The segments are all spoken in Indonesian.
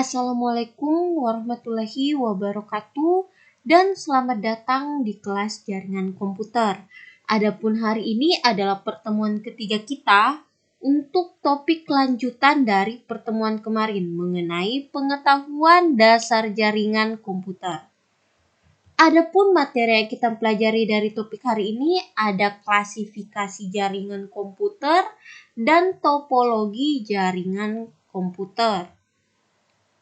Assalamualaikum warahmatullahi wabarakatuh dan selamat datang di kelas jaringan komputer. Adapun hari ini adalah pertemuan ketiga kita untuk topik lanjutan dari pertemuan kemarin mengenai pengetahuan dasar jaringan komputer. Adapun materi yang kita pelajari dari topik hari ini ada klasifikasi jaringan komputer dan topologi jaringan komputer.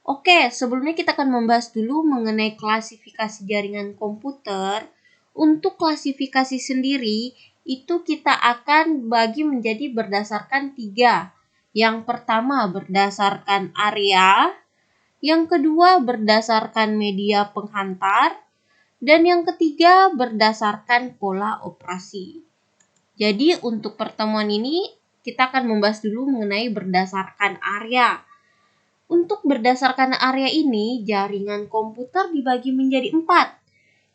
Oke, sebelumnya kita akan membahas dulu mengenai klasifikasi jaringan komputer. Untuk klasifikasi sendiri, itu kita akan bagi menjadi berdasarkan 3. Yang pertama berdasarkan area, yang kedua berdasarkan media penghantar, dan yang ketiga berdasarkan pola operasi. Jadi untuk pertemuan ini, kita akan membahas dulu mengenai berdasarkan area. Untuk berdasarkan area ini, jaringan komputer dibagi menjadi 4.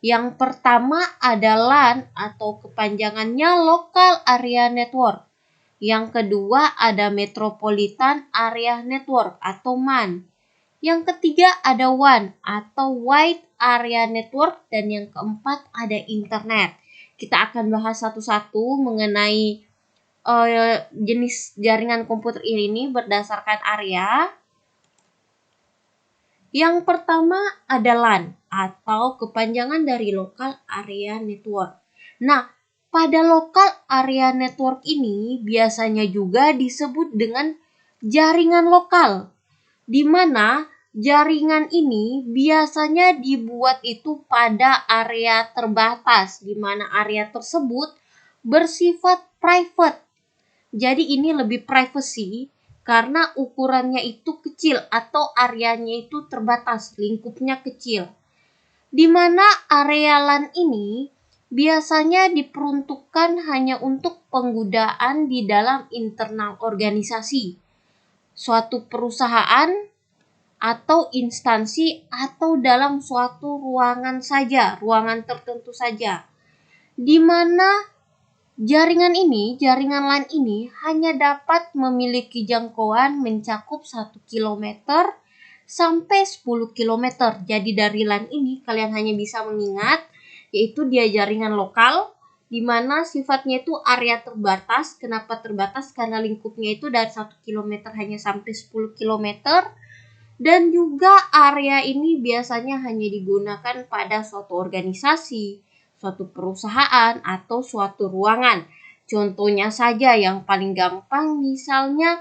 Yang pertama ada LAN atau kepanjangannya Local Area Network. Yang kedua ada Metropolitan Area Network atau MAN. Yang ketiga ada WAN atau Wide Area Network. Dan yang keempat ada Internet. Kita akan bahas satu-satu mengenai jenis jaringan komputer ini berdasarkan area. Yang pertama ada LAN atau kepanjangan dari Local Area Network. Nah, pada Local Area Network ini biasanya juga disebut dengan jaringan lokal, di mana jaringan ini biasanya dibuat itu pada area terbatas, di mana area tersebut bersifat private. Jadi ini lebih privacy karena ukurannya itu kecil atau areanya itu terbatas, lingkupnya kecil. Di mana area LAN ini biasanya diperuntukkan hanya untuk penggunaan di dalam internal organisasi, suatu perusahaan atau instansi atau dalam suatu ruangan saja, ruangan tertentu saja. Di mana jaringan LAN ini hanya dapat memiliki jangkauan mencakup 1 km sampai 10 km. Jadi dari LAN ini kalian hanya bisa mengingat yaitu dia jaringan lokal di mana sifatnya itu area terbatas. Kenapa terbatas? Karena lingkupnya itu dari 1 km hanya sampai 10 km. Dan juga area ini biasanya hanya digunakan pada suatu organisasi, suatu perusahaan, atau suatu ruangan. Contohnya saja yang paling gampang misalnya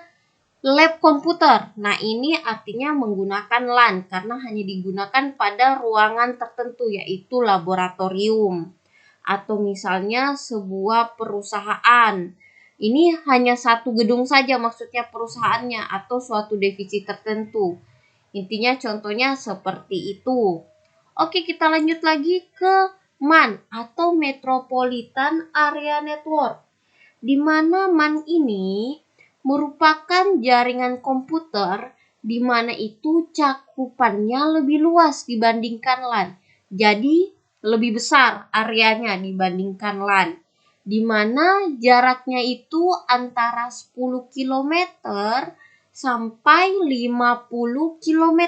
lab komputer. Nah ini artinya menggunakan LAN karena hanya digunakan pada ruangan tertentu yaitu laboratorium. Atau misalnya sebuah perusahaan. Ini hanya satu gedung saja maksudnya perusahaannya atau suatu divisi tertentu. Intinya contohnya seperti itu. Oke, kita lanjut lagi ke MAN atau Metropolitan Area Network. Di mana MAN ini merupakan jaringan komputer di mana itu cakupannya lebih luas dibandingkan LAN. Jadi lebih besar areanya dibandingkan LAN. Di mana jaraknya itu antara 10 km sampai 50 km.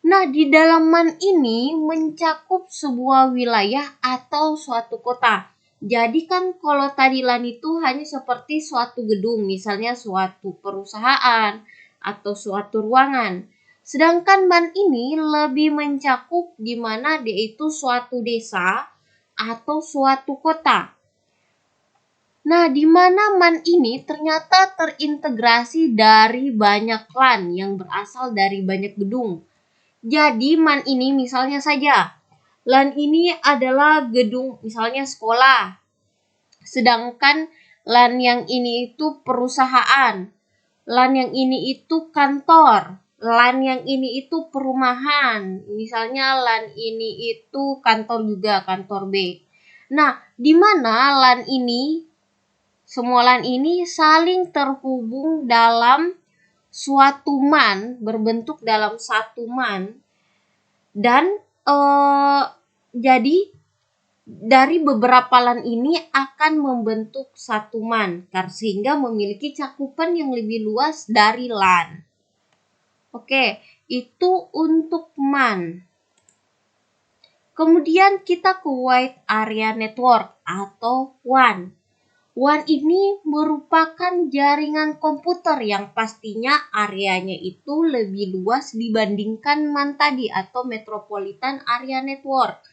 Nah, di dalam MAN ini mencakup sebuah wilayah atau suatu kota. Jadi kan kalau tadi LAN itu hanya seperti suatu gedung, misalnya suatu perusahaan atau suatu ruangan. Sedangkan MAN ini lebih mencakup di mana dia itu suatu desa atau suatu kota. Nah, di mana MAN ini ternyata terintegrasi dari banyak LAN yang berasal dari banyak gedung. Jadi MAN ini misalnya saja, LAN ini adalah gedung misalnya sekolah. Sedangkan LAN yang ini itu perusahaan. LAN yang ini itu kantor. LAN yang ini itu perumahan. Misalnya LAN ini itu kantor juga, kantor B. Nah, di mana LAN ini semua LAN ini saling terhubung dalam suatu MAN, berbentuk dalam satu MAN. Dan jadi dari beberapa LAN ini akan membentuk satu MAN sehingga memiliki cakupan yang lebih luas dari LAN. Oke, itu untuk MAN. Kemudian kita ke Wide Area Network atau WAN. WAN ini merupakan jaringan komputer yang pastinya areanya itu lebih luas dibandingkan MAN tadi atau Metropolitan Area Network.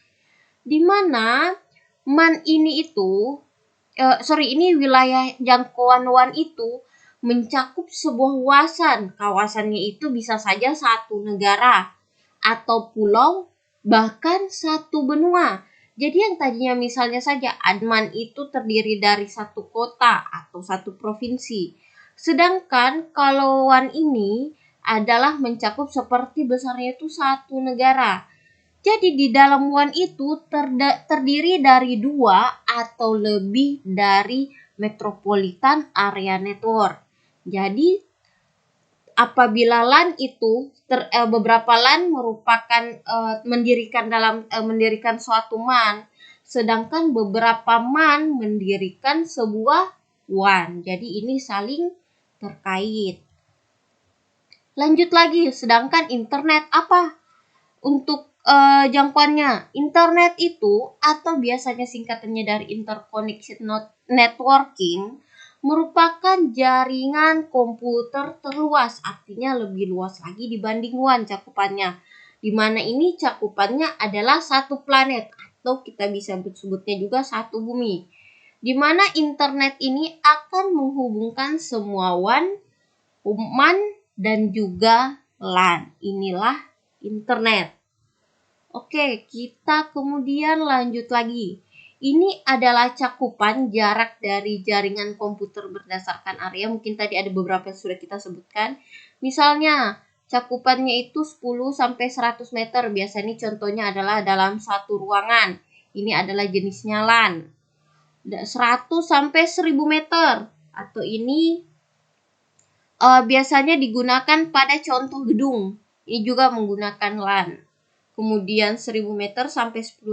Di mana MAN ini itu, ini wilayah jangkauan WAN itu mencakup sebuah kawasan. Kawasannya itu bisa saja satu negara atau pulau, bahkan satu benua. Jadi yang tadinya misalnya saja MAN itu terdiri dari satu kota atau satu provinsi. Sedangkan kalau WAN ini adalah mencakup seperti besarnya itu satu negara. Jadi di dalam WAN itu terdiri dari dua atau lebih dari Metropolitan Area Network. Jadi apabila LAN itu beberapa LAN merupakan mendirikan suatu MAN, sedangkan beberapa MAN mendirikan sebuah WAN. Jadi ini saling terkait. Lanjut lagi, sedangkan internet apa untuk jangkauannya? Internet itu atau biasanya singkatannya dari interconnection networking merupakan jaringan komputer terluas, artinya lebih luas lagi dibanding WAN cakupannya. Di mana ini cakupannya adalah satu planet atau kita bisa sebutnya juga satu bumi. Di mana internet ini akan menghubungkan semua WAN, MAN, dan juga LAN. Inilah internet. Oke, kita kemudian lanjut lagi. Ini adalah cakupan jarak dari jaringan komputer berdasarkan area. Mungkin tadi ada beberapa yang sudah kita sebutkan. Misalnya, cakupannya itu 10 sampai 100 meter. Biasanya contohnya adalah dalam satu ruangan. Ini adalah jenisnya LAN. 100 sampai 1000 meter. Atau ini biasanya digunakan pada contoh gedung. Ini juga menggunakan LAN. Kemudian 1000 meter sampai 10.000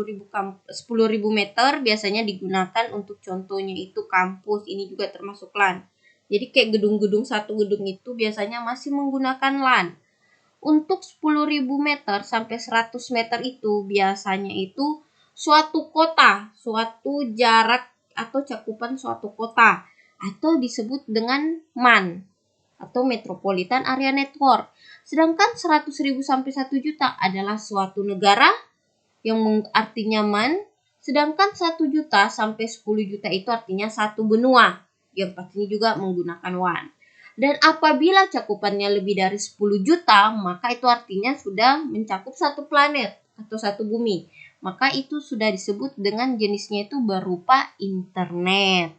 meter biasanya digunakan untuk contohnya itu kampus. Ini juga termasuk LAN. Jadi kayak gedung-gedung, satu gedung itu biasanya masih menggunakan LAN. Untuk 10.000 meter sampai 100 meter itu biasanya itu suatu kota, suatu jarak atau cakupan suatu kota atau disebut dengan MAN atau Metropolitan Area Network. Sedangkan 100.000 sampai 1 juta adalah suatu negara yang artinya MAN, sedangkan 1 juta sampai 10 juta itu artinya satu benua yang pastinya juga menggunakan WAN. Dan apabila cakupannya lebih dari 10 juta, maka itu artinya sudah mencakup satu planet atau satu bumi. Maka itu sudah disebut dengan jenisnya itu berupa internet.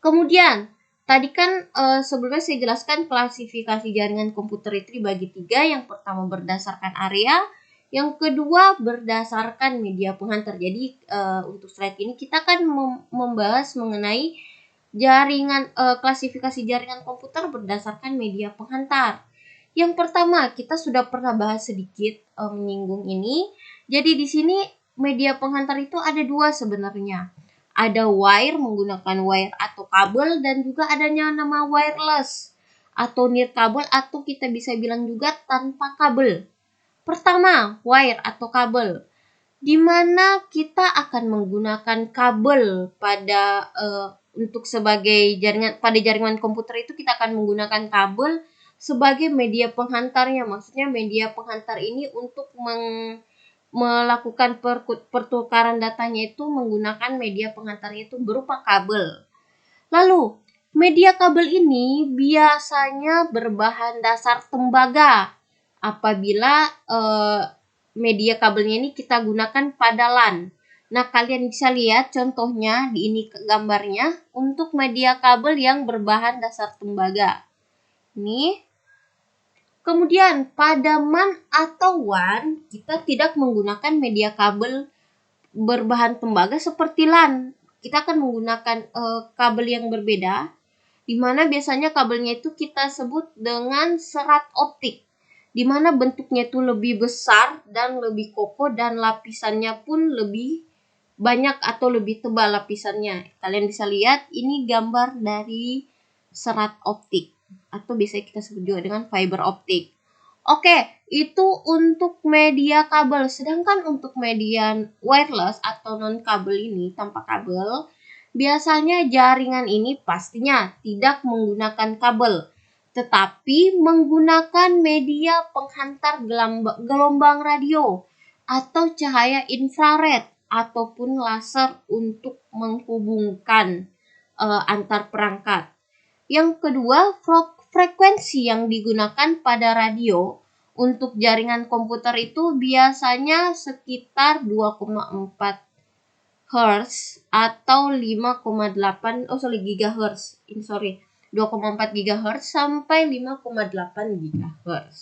Kemudian tadi kan sebelumnya saya jelaskan klasifikasi jaringan komputer itu dibagi 3. Yang pertama berdasarkan area, yang kedua berdasarkan media penghantar. Jadi untuk slide ini kita akan membahas mengenai jaringan klasifikasi jaringan komputer berdasarkan media penghantar. Yang pertama kita sudah pernah bahas sedikit menyinggung ini. Jadi di sini media penghantar itu ada dua sebenarnya. Ada wire menggunakan wire atau kabel dan juga adanya nama wireless atau nirkabel atau kita bisa bilang juga tanpa kabel. Pertama, wire atau kabel. Di mana kita akan menggunakan kabel pada untuk sebagai jaringan komputer itu kita akan menggunakan kabel sebagai media penghantarnya. Maksudnya media penghantar ini untuk melakukan pertukaran datanya itu menggunakan media penghantarnya itu berupa kabel. Lalu, media kabel ini biasanya berbahan dasar tembaga apabila media kabelnya ini kita gunakan pada LAN. Nah, kalian bisa lihat contohnya di ini gambarnya untuk media kabel yang berbahan dasar tembaga. Ini. Kemudian pada MAN atau WAN kita tidak menggunakan media kabel berbahan tembaga seperti LAN. Kita akan menggunakan kabel yang berbeda, di mana biasanya kabelnya itu kita sebut dengan serat optik, di mana bentuknya itu lebih besar dan lebih kokoh dan lapisannya pun lebih banyak atau lebih tebal lapisannya. Kalian bisa lihat ini gambar dari serat optik. atau biasa kita sebut juga dengan fiber optik. Oke, itu untuk media kabel. Sedangkan untuk media wireless atau non kabel ini tanpa kabel, biasanya jaringan ini pastinya tidak menggunakan kabel, tetapi menggunakan media penghantar gelombang radio atau cahaya infrared ataupun laser untuk menghubungkan antar perangkat. Yang kedua, frekuensi yang digunakan pada radio untuk jaringan komputer itu biasanya sekitar 2,4 Hz atau 5,8 2,4 GHz sampai 5,8 GHz.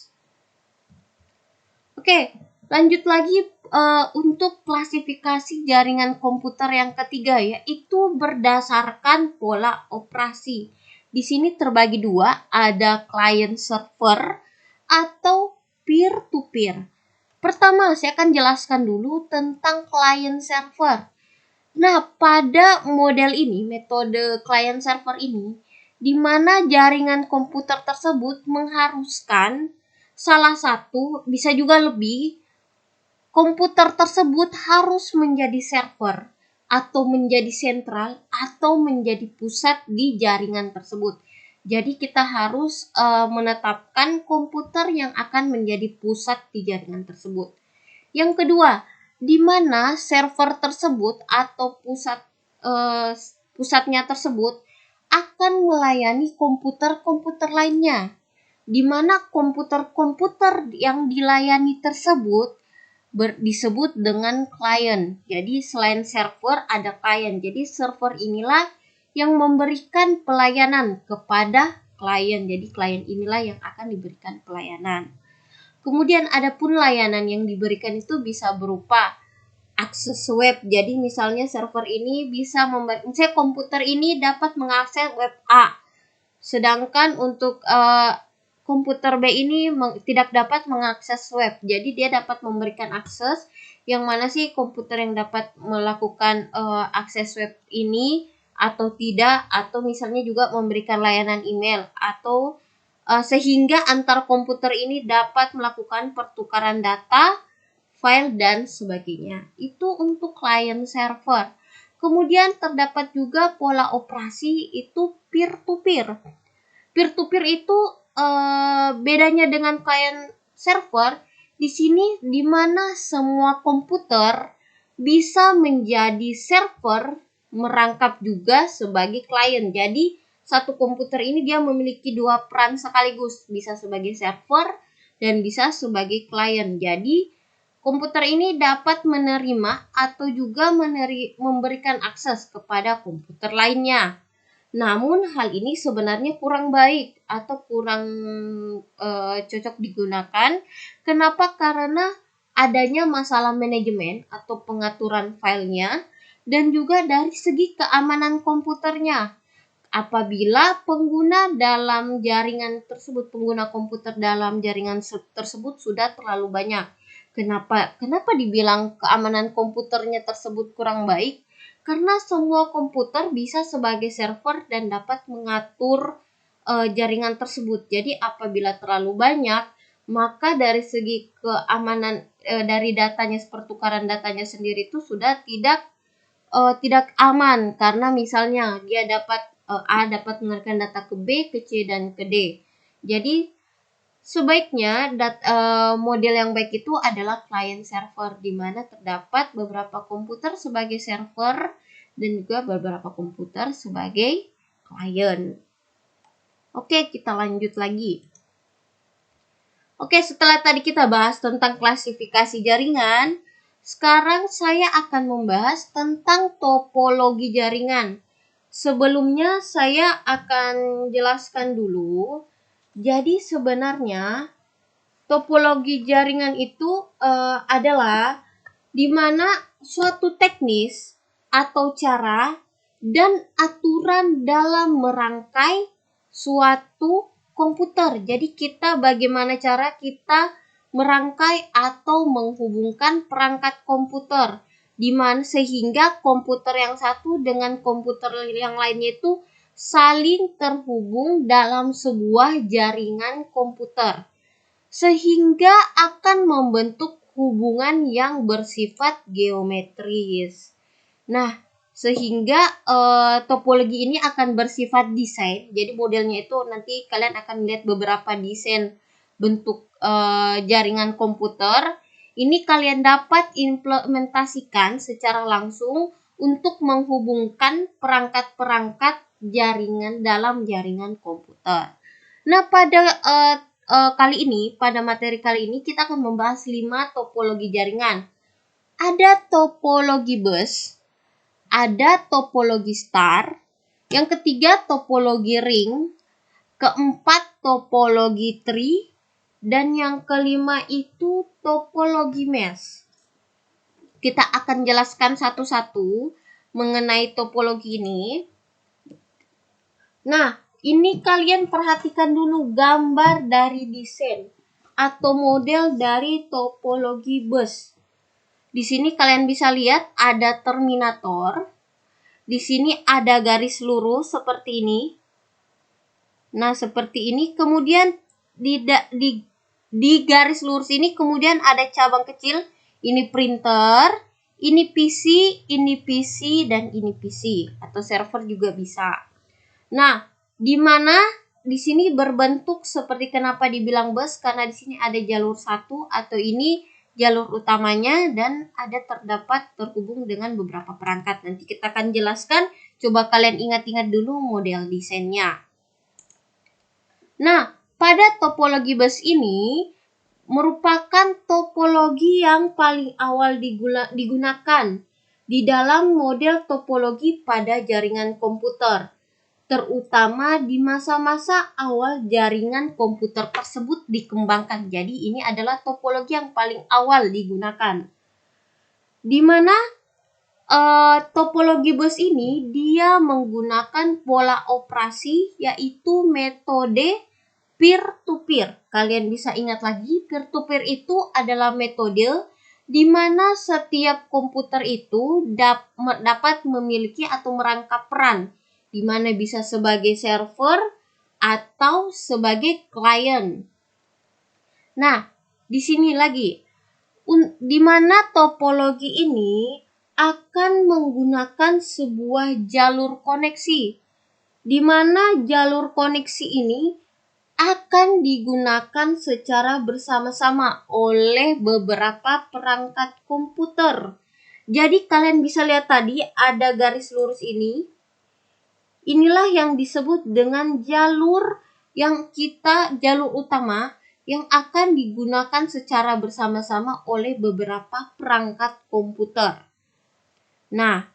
Oke, lanjut lagi untuk klasifikasi jaringan komputer yang ketiga, yaitu berdasarkan pola operasi. Di sini terbagi dua, ada client server atau peer-to-peer. Pertama, saya akan jelaskan dulu tentang client server. Nah, pada model ini, metode client server ini, di mana jaringan komputer tersebut mengharuskan salah satu, bisa juga lebih, komputer tersebut harus menjadi server atau menjadi sentral atau menjadi pusat di jaringan tersebut. Jadi kita harus menetapkan komputer yang akan menjadi pusat di jaringan tersebut. Yang kedua, di mana server tersebut atau pusatnya tersebut akan melayani komputer-komputer lainnya, di mana komputer-komputer yang dilayani tersebut disebut dengan client. Jadi selain server ada client. Jadi server inilah yang memberikan pelayanan kepada klien. Jadi klien inilah yang akan diberikan pelayanan. Kemudian ada pun layanan yang diberikan itu bisa berupa akses web. Jadi misalnya server ini bisa misalnya komputer ini dapat mengakses web A. Sedangkan untuk komputer B ini tidak dapat mengakses web. Jadi dia dapat memberikan akses yang mana sih komputer yang dapat melakukan akses web ini atau tidak, atau misalnya juga memberikan layanan email atau sehingga antar komputer ini dapat melakukan pertukaran data, file dan sebagainya. Itu untuk client server. Kemudian terdapat juga pola operasi itu peer-to-peer. Peer-to-peer itu bedanya dengan client server di sini di mana semua komputer bisa menjadi server, merangkap juga sebagai klien. Jadi satu komputer ini dia memiliki dua peran sekaligus, bisa sebagai server dan bisa sebagai klien. Jadi komputer ini dapat menerima atau juga memberikan akses kepada komputer lainnya. Namun hal ini sebenarnya kurang baik atau kurang cocok digunakan. Kenapa? Karena adanya masalah manajemen atau pengaturan filenya dan juga dari segi keamanan komputernya. Apabila pengguna dalam jaringan tersebut, pengguna komputer dalam jaringan tersebut sudah terlalu banyak. Kenapa dibilang keamanan komputernya tersebut kurang baik? Karena semua komputer bisa sebagai server dan dapat mengatur jaringan tersebut. Jadi apabila terlalu banyak, maka dari segi keamanan dari datanya, pertukaran datanya sendiri itu sudah tidak aman, karena misalnya dia dapat A dapat mengeluarkan data ke B, ke C dan ke D. Jadi sebaiknya model yang baik itu adalah client server, di mana terdapat beberapa komputer sebagai server dan juga beberapa komputer sebagai client. Oke, kita lanjut lagi. Oke, setelah tadi kita bahas tentang klasifikasi jaringan, sekarang saya akan membahas tentang topologi jaringan. Sebelumnya saya akan jelaskan dulu. Jadi sebenarnya topologi jaringan itu adalah di mana suatu teknis atau cara dan aturan dalam merangkai suatu komputer. Jadi bagaimana cara kita merangkai atau menghubungkan perangkat komputer, di mana sehingga komputer yang satu dengan komputer yang lainnya itu saling terhubung dalam sebuah jaringan komputer, sehingga akan membentuk hubungan yang bersifat geometris. Nah, sehingga topologi ini akan bersifat desain. Jadi modelnya itu nanti kalian akan lihat beberapa desain bentuk jaringan komputer. Ini kalian dapat implementasikan secara langsung untuk menghubungkan perangkat-perangkat jaringan dalam jaringan komputer. Nah, pada pada materi kali ini kita akan membahas 5 topologi jaringan. Ada topologi bus, ada topologi star, yang ketiga topologi ring, keempat topologi tree, dan yang kelima itu topologi mesh. Kita akan jelaskan satu-satu mengenai topologi ini. Nah, ini kalian perhatikan dulu gambar dari desain atau model dari topologi bus. Di sini kalian bisa lihat ada terminator. Di sini ada garis lurus seperti ini. Nah, seperti ini. Kemudian di garis lurus ini kemudian ada cabang kecil. Ini printer, ini PC, dan ini PC. Atau server juga bisa. Nah, di mana di sini berbentuk seperti kenapa dibilang bus, karena di sini ada jalur satu atau ini jalur utamanya dan ada terdapat terhubung dengan beberapa perangkat. Nanti kita akan jelaskan, coba kalian ingat-ingat dulu model desainnya. Nah, pada topologi bus ini merupakan topologi yang paling awal digunakan di dalam model topologi pada jaringan komputer, terutama di masa-masa awal jaringan komputer tersebut dikembangkan. Jadi ini adalah topologi yang paling awal digunakan. Di mana topologi bus ini dia menggunakan pola operasi yaitu metode peer-to-peer. Kalian bisa ingat lagi, peer-to-peer itu adalah metode di mana setiap komputer itu dapat memiliki atau merangkap peran, di mana bisa sebagai server atau sebagai klien. Nah, di sini lagi, di mana topologi ini akan menggunakan sebuah jalur koneksi, di mana jalur koneksi ini akan digunakan secara bersama-sama oleh beberapa perangkat komputer. Jadi kalian bisa lihat tadi ada garis lurus ini. Inilah yang disebut dengan jalur utama yang akan digunakan secara bersama-sama oleh beberapa perangkat komputer. Nah,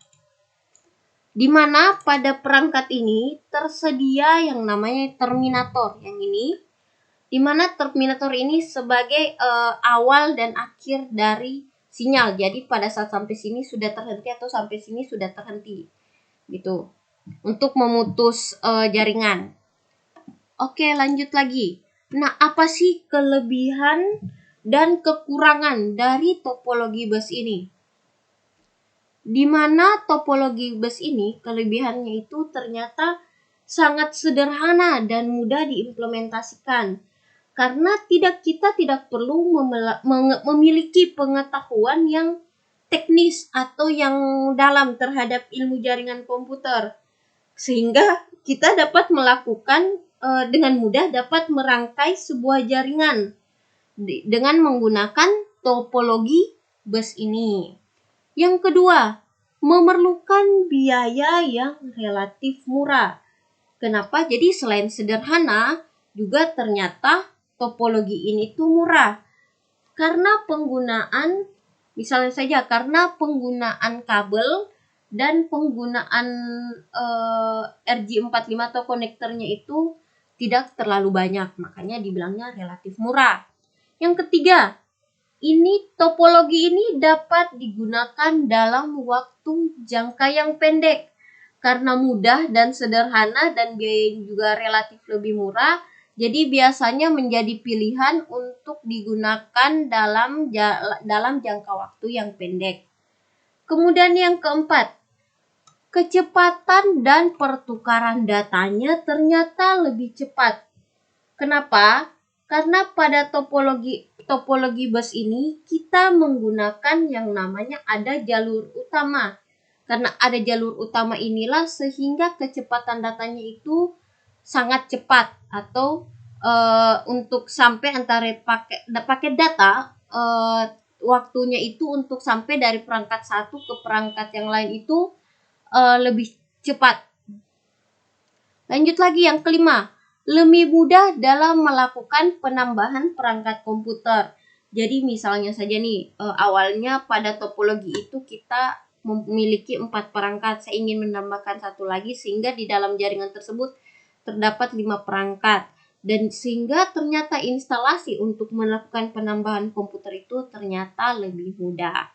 di mana pada perangkat ini tersedia yang namanya terminator. Yang ini, di mana terminator ini sebagai awal dan akhir dari sinyal. Jadi pada saat sampai sini sudah terhenti atau sampai sini sudah terhenti, gitu. Untuk memutus jaringan. Oke, lanjut lagi. Nah, apa sih kelebihan dan kekurangan dari topologi bus ini? Di mana topologi bus ini kelebihannya itu ternyata sangat sederhana dan mudah diimplementasikan, karena kita tidak perlu memiliki pengetahuan yang teknis atau yang dalam terhadap ilmu jaringan komputer, sehingga kita dapat melakukan dengan mudah dapat merangkai sebuah jaringan dengan menggunakan topologi bus ini. Yang kedua, memerlukan biaya yang relatif murah. Kenapa? Jadi selain sederhana, juga ternyata topologi ini tuh murah. Karena penggunaan, misalnya saja karena penggunaan kabel dan penggunaan RJ45 atau konektornya itu tidak terlalu banyak, makanya dibilangnya relatif murah. Yang ketiga, topologi ini dapat digunakan dalam waktu jangka yang pendek. Karena mudah dan sederhana dan biayanya juga relatif lebih murah, jadi biasanya menjadi pilihan untuk digunakan dalam jangka waktu yang pendek. Kemudian yang keempat, kecepatan dan pertukaran datanya ternyata lebih cepat. Kenapa? Karena pada topologi bus ini kita menggunakan yang namanya ada jalur utama. Karena ada jalur utama inilah sehingga kecepatan datanya itu sangat cepat, atau untuk sampai antara paket data, waktunya itu untuk sampai dari perangkat satu ke perangkat yang lain itu lebih cepat. Lanjut lagi yang kelima, lebih mudah dalam melakukan penambahan perangkat komputer. Jadi misalnya saja nih, awalnya pada topologi itu kita memiliki 4 perangkat. Saya ingin menambahkan satu lagi sehingga di dalam jaringan tersebut terdapat 5 perangkat. Dan sehingga ternyata instalasi untuk melakukan penambahan komputer itu ternyata lebih mudah.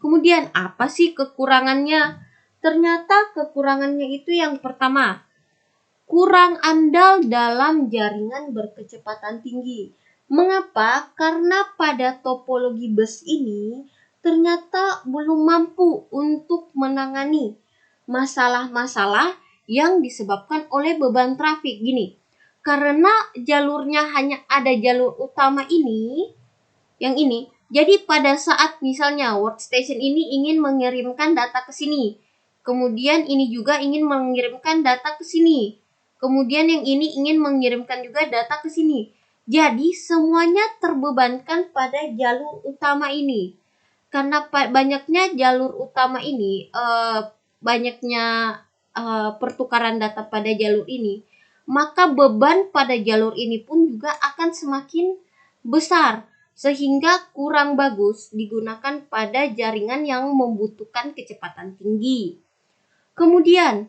Kemudian apa sih kekurangannya? Ternyata kekurangannya itu yang pertama, kurang andal dalam jaringan berkecepatan tinggi. Mengapa? Karena pada topologi bus ini ternyata belum mampu untuk menangani masalah-masalah yang disebabkan oleh beban trafik. Gini, karena jalurnya hanya ada jalur utama ini, yang ini, jadi pada saat misalnya workstation ini ingin mengirimkan data ke sini, kemudian ini juga ingin mengirimkan data ke sini, kemudian yang ini ingin mengirimkan juga data ke sini. Jadi semuanya terbebankan pada jalur utama ini. Karena banyaknya jalur utama ini, banyaknya pertukaran data pada jalur ini, maka beban pada jalur ini pun juga akan semakin besar, sehingga kurang bagus digunakan pada jaringan yang membutuhkan kecepatan tinggi. Kemudian,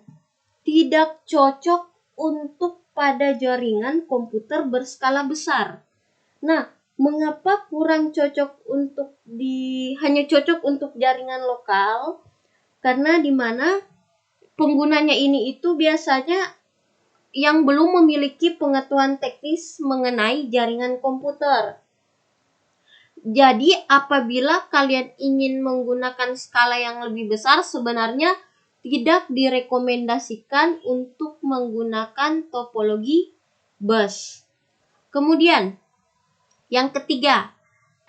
tidak cocok untuk pada jaringan komputer berskala besar. Nah, mengapa kurang cocok untuk hanya cocok untuk jaringan lokal? Karena di mana penggunanya ini itu biasanya yang belum memiliki pengetahuan teknis mengenai jaringan komputer. Jadi, apabila kalian ingin menggunakan skala yang lebih besar, sebenarnya tidak direkomendasikan untuk menggunakan topologi bus. Kemudian, yang ketiga,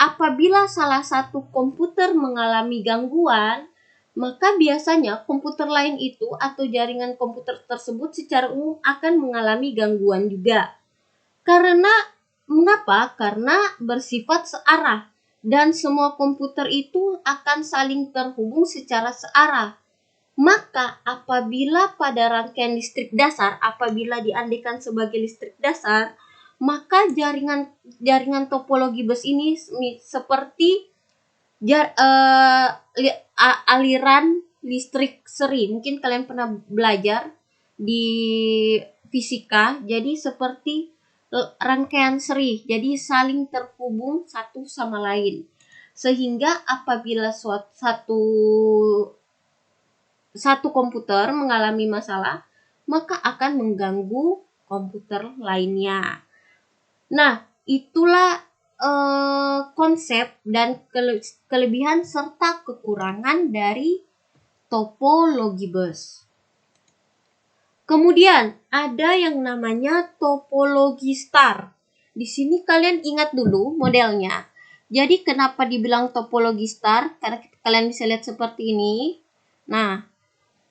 apabila salah satu komputer mengalami gangguan, maka biasanya komputer lain itu atau jaringan komputer tersebut secara umum akan mengalami gangguan juga. Mengapa? Karena bersifat searah dan semua komputer itu akan saling terhubung secara searah. Maka apabila pada rangkaian listrik dasar, apabila diandekan sebagai listrik dasar, maka jaringan topologi bus ini seperti aliran listrik seri. Mungkin kalian pernah belajar di fisika. Jadi seperti rangkaian seri, jadi saling terhubung satu sama lain. Sehingga apabila satu komputer mengalami masalah, maka akan mengganggu komputer lainnya. Nah, itulah konsep dan kelebihan serta kekurangan dari topologi bus. Kemudian ada yang namanya topologi star. Di sini kalian ingat dulu modelnya. Jadi kenapa dibilang topologi star? Karena kalian bisa lihat seperti ini. Nah,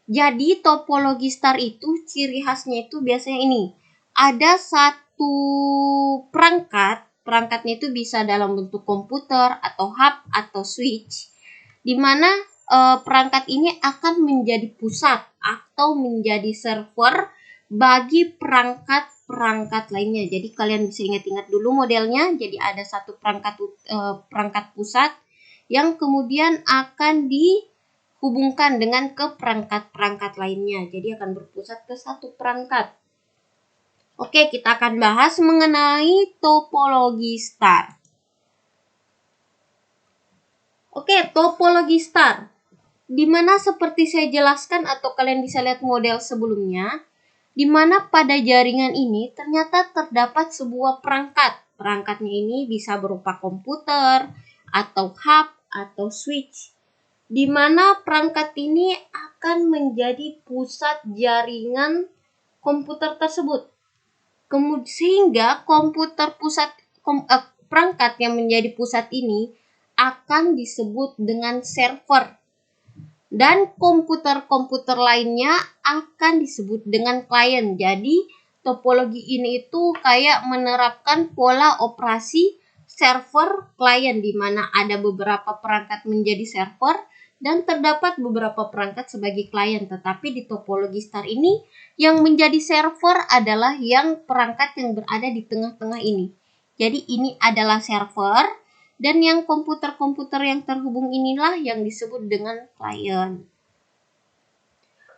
jadi topologi star itu ciri khasnya itu biasanya ini. Ada satu perangkatnya itu bisa dalam bentuk komputer atau hub atau switch, di mana perangkat ini akan menjadi pusat atau menjadi server bagi perangkat lainnya. Jadi kalian bisa ingat-ingat dulu modelnya. Jadi ada satu perangkat pusat yang kemudian akan dihubungkan dengan ke perangkat lainnya. Jadi akan berpusat ke satu perangkat. Oke, kita akan bahas mengenai topologi star. Oke, topologi star. Di mana seperti saya jelaskan atau kalian bisa lihat model sebelumnya, di mana pada jaringan ini ternyata terdapat sebuah perangkat. Perangkatnya ini bisa berupa komputer, atau hub, atau switch. di mana perangkat ini akan menjadi pusat jaringan komputer tersebut. Sehingga perangkat yang menjadi pusat ini akan disebut dengan server. Dan komputer-komputer lainnya akan disebut dengan klien. Jadi topologi ini itu kayak menerapkan pola operasi server klien, di mana ada beberapa perangkat menjadi server dan terdapat beberapa perangkat sebagai klien. Tetapi di topologi star ini yang menjadi server adalah yang perangkat yang berada di tengah-tengah ini. Jadi ini adalah server, dan yang komputer-komputer yang terhubung inilah yang disebut dengan klien.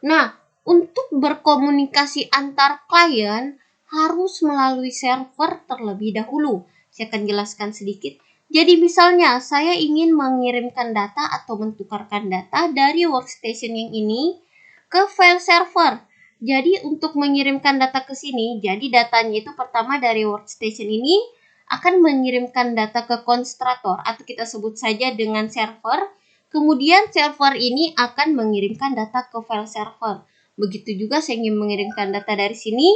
Nah, untuk berkomunikasi antar klien harus melalui server terlebih dahulu. Saya akan jelaskan sedikit. Jadi misalnya saya ingin mengirimkan data atau mentukarkan data dari workstation yang ini ke file server. Jadi untuk mengirimkan data ke sini, jadi datanya itu pertama dari workstation ini akan mengirimkan data ke konstructor atau kita sebut saja dengan server. Kemudian server ini akan mengirimkan data ke file server. Begitu juga saya ingin mengirimkan data dari sini,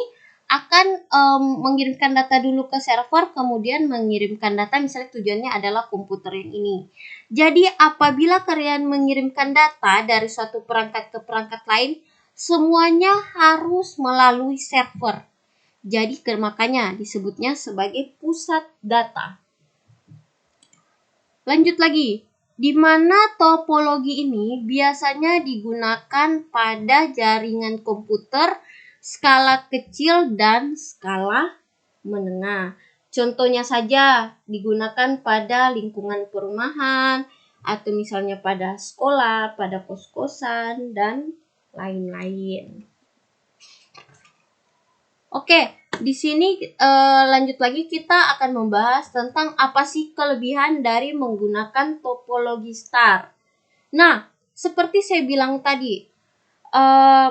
akan mengirimkan data dulu ke server, kemudian mengirimkan data, misalnya tujuannya adalah komputer yang ini. Jadi apabila kalian mengirimkan data dari suatu perangkat ke perangkat lain, semuanya harus melalui server. Jadi makanya disebutnya sebagai pusat data. Lanjut lagi, di mana topologi ini biasanya digunakan pada jaringan komputer skala kecil dan skala menengah. Contohnya saja digunakan pada lingkungan perumahan atau misalnya pada sekolah, pada kos-kosan, dan lain-lain. Oke, di sini lanjut lagi kita akan membahas tentang apa sih kelebihan dari menggunakan topologi star. Nah, seperti saya bilang tadi,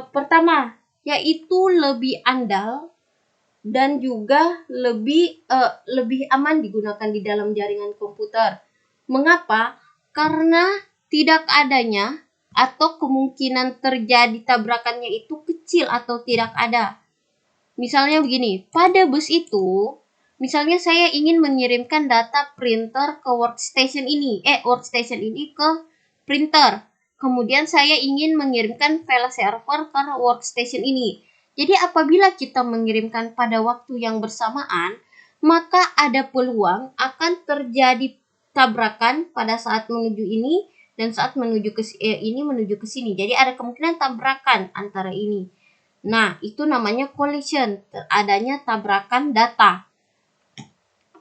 pertama yaitu lebih andal dan juga lebih aman digunakan di dalam jaringan komputer. Mengapa? Karena tidak adanya atau kemungkinan terjadi tabrakannya itu kecil atau tidak ada. Misalnya begini, pada bus itu, misalnya saya ingin mengirimkan data printer ke workstation ini ke printer. Kemudian saya ingin mengirimkan file server ke workstation ini. Jadi apabila kita mengirimkan pada waktu yang bersamaan, maka ada peluang akan terjadi tabrakan pada saat menuju ini dan saat menuju ke ini menuju ke sini. Jadi ada kemungkinan tabrakan antara ini. Nah, itu namanya collision, adanya tabrakan data.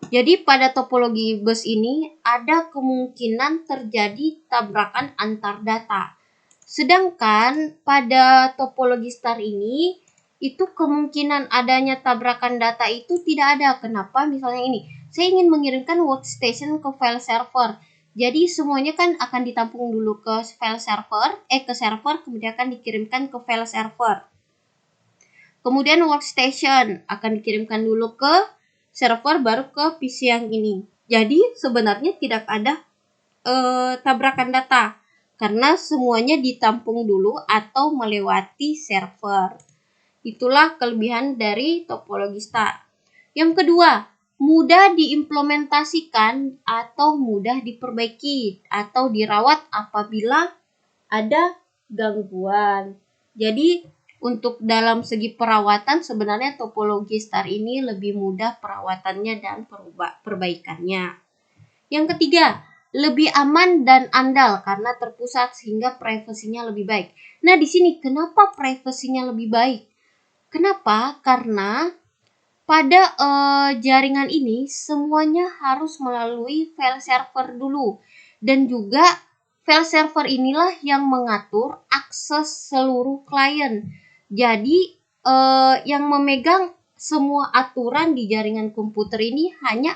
Jadi pada topologi bus ini ada kemungkinan terjadi tabrakan antar data. Sedangkan pada topologi star ini, itu kemungkinan adanya tabrakan data itu tidak ada. Kenapa? Misalnya ini, saya ingin mengirimkan workstation ke file server. Jadi semuanya kan akan ditampung dulu ke file server, ke server, kemudian akan dikirimkan ke file server. Kemudian workstation akan dikirimkan dulu ke server, baru ke PC yang ini. Jadi sebenarnya tidak ada tabrakan data karena semuanya ditampung dulu atau melewati server. Itulah kelebihan dari topologi star. Yang kedua, mudah diimplementasikan atau mudah diperbaiki atau dirawat apabila ada gangguan. Jadi untuk dalam segi perawatan sebenarnya topologi star ini lebih mudah perawatannya dan perbaikannya. Yang ketiga, lebih aman dan andal karena terpusat sehingga privasinya lebih baik. Nah, di sini kenapa privasinya lebih baik? Kenapa? Karena pada jaringan ini semuanya harus melalui file server dulu, dan juga file server inilah yang mengatur akses seluruh klien. Jadi yang memegang semua aturan di jaringan komputer ini hanya